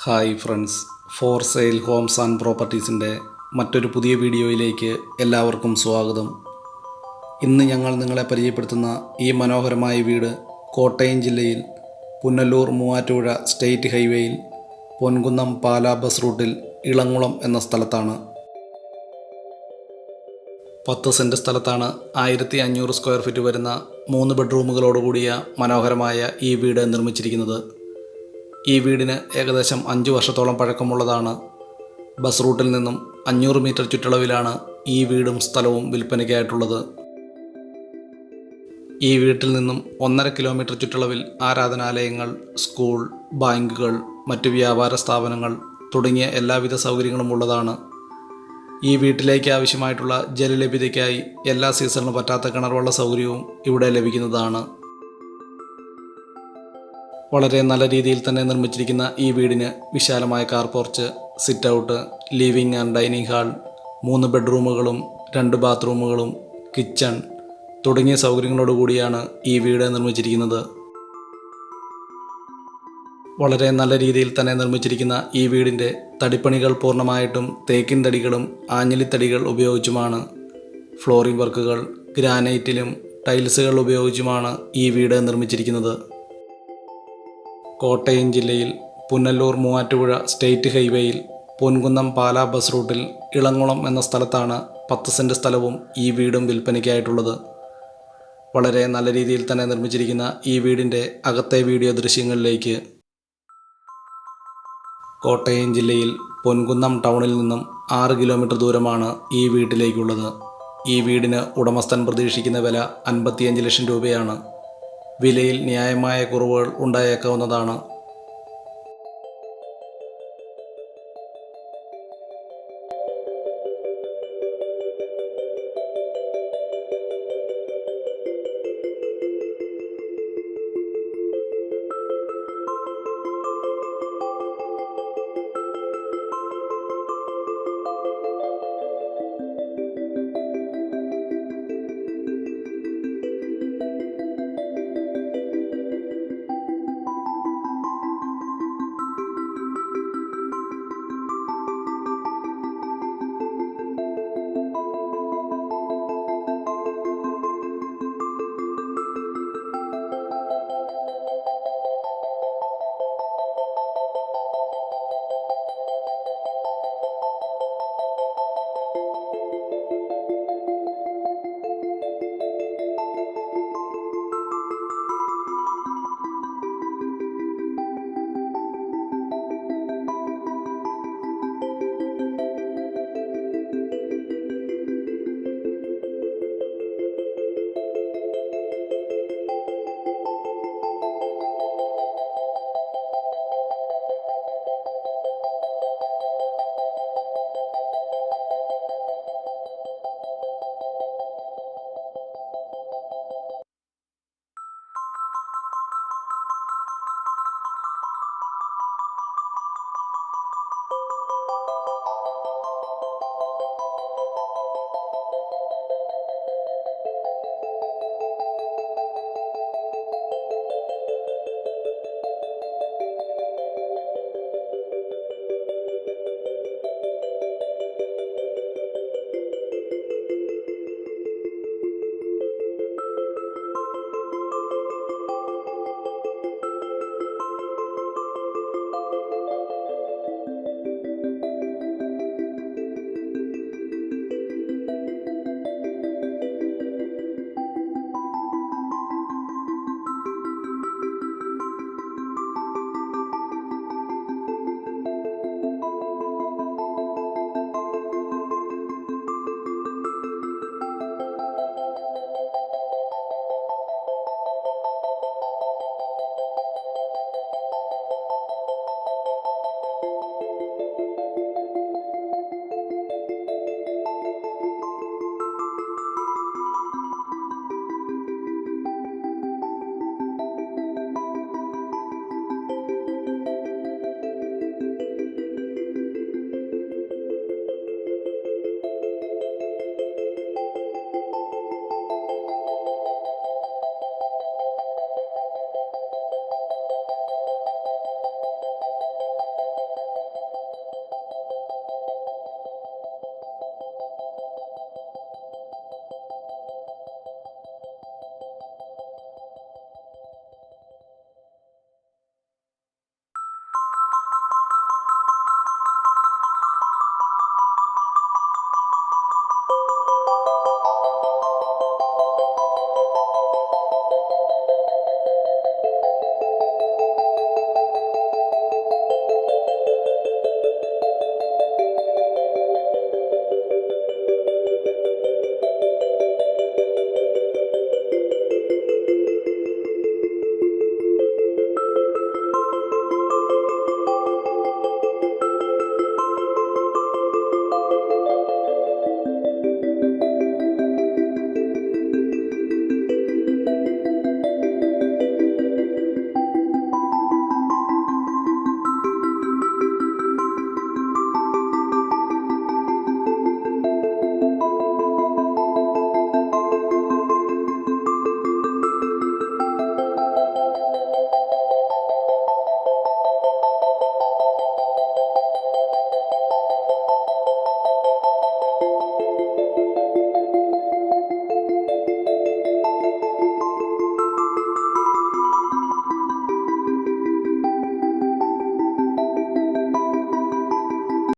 Hi friends, for sale homes and പ്രോപ്പർട്ടീസിൻ്റെ മറ്റൊരു പുതിയ വീഡിയോയിലേക്ക് എല്ലാവർക്കും സ്വാഗതം. ഇന്ന് ഞങ്ങൾ നിങ്ങളെ പരിചയപ്പെടുത്തുന്ന ഈ മനോഹരമായ വീട് കോട്ടയം ജില്ലയിൽ പുനലൂർ മൂവാറ്റുപുഴ സ്റ്റേറ്റ് ഹൈവേയിൽ പൊൻകുന്നം പാലാ ബസ് റൂട്ടിൽ ഇളങ്കുളം എന്ന സ്ഥലത്താണ്. 10 സെൻറ്റ് സ്ഥലത്താണ് 1500 സ്ക്വയർ ഫീറ്റ് വരുന്ന 3 ബെഡ്റൂമുകളോടുകൂടിയ മനോഹരമായ ഈ വീട് നിർമ്മിച്ചിരിക്കുന്നത്. ഈ വീടിന് ഏകദേശം 5 വർഷത്തോളം പഴക്കമുള്ളതാണ്. ബസ് റൂട്ടിൽ നിന്നും 500 മീറ്റർ ചുറ്റളവിലാണ് ഈ വീടും സ്ഥലവും വിൽപ്പനയ്ക്കായിട്ടുള്ളത്. ഈ വീട്ടിൽ നിന്നും 1.5 കിലോമീറ്റർ ചുറ്റളവിൽ ആരാധനാലയങ്ങൾ, സ്കൂൾ, ബാങ്കുകൾ, മറ്റു വ്യാപാര സ്ഥാപനങ്ങൾ തുടങ്ങിയ എല്ലാവിധ സൗകര്യങ്ങളും ഉള്ളതാണ്. ഈ വീട്ടിലേക്ക് ആവശ്യമായിട്ടുള്ള ജലലഭ്യതയ്ക്കായി എല്ലാ സീസണിലും പറ്റാത്ത കിണർവെള്ള സൗകര്യവും ഇവിടെ ലഭിക്കുന്നതാണ്. വളരെ നല്ല രീതിയിൽ തന്നെ നിർമ്മിച്ചിരിക്കുന്ന ഈ വീടിന് വിശാലമായ car porch, sit out, living and dining hall, 3 ബെഡ്റൂമുകളും 2 ബാത്റൂമുകളും, കിച്ചൺ തുടങ്ങിയ സൗകര്യങ്ങളോടുകൂടിയാണ് ഈ വീട് നിർമ്മിച്ചിരിക്കുന്നത്. വളരെ നല്ല രീതിയിൽ തന്നെ നിർമ്മിച്ചിരിക്കുന്ന ഈ വീടിൻ്റെ തടിപ്പണികൾ പൂർണ്ണമായിട്ടും തേക്കിൻ തടികളും ആഞ്ഞിലിത്തടികൾ ഉപയോഗിച്ചുമാണ്. ഫ്ലോറിംഗ് വർക്കുകൾ ഗ്രാനൈറ്റിലും ടൈൽസുകൾ ഉപയോഗിച്ചുമാണ് ഈ വീട് നിർമ്മിച്ചിരിക്കുന്നത്. കോട്ടയം ജില്ലയിൽ പുനലൂർ മൂവാറ്റുപുഴ സ്റ്റേറ്റ് ഹൈവേയിൽ പൊൻകുന്നം പാലാ ബസ് റൂട്ടിൽ ഇളങ്കുളം എന്ന സ്ഥലത്താണ് 10 സെൻറ്റ് സ്ഥലവും ഈ വീടും വിൽപ്പനയ്ക്കായിട്ടുള്ളത്. വളരെ നല്ല രീതിയിൽ തന്നെ നിർമ്മിച്ചിരിക്കുന്ന ഈ വീടിൻ്റെ അകത്തെ വീഡിയോ ദൃശ്യങ്ങളിലേക്ക്. കോട്ടയം ജില്ലയിൽ പൊൻകുന്നം ടൗണിൽ നിന്നും 6 കിലോമീറ്റർ ദൂരമാണ് ഈ വീട്ടിലേക്കുള്ളത്. ഈ വീടിന് ഉടമസ്ഥൻ പ്രതീക്ഷിക്കുന്ന വില 55 ലക്ഷം രൂപയാണ്. വിലയിൽ ന്യായമായ കുറവുകൾ ഉണ്ടായേക്കാവുന്നതാണ്.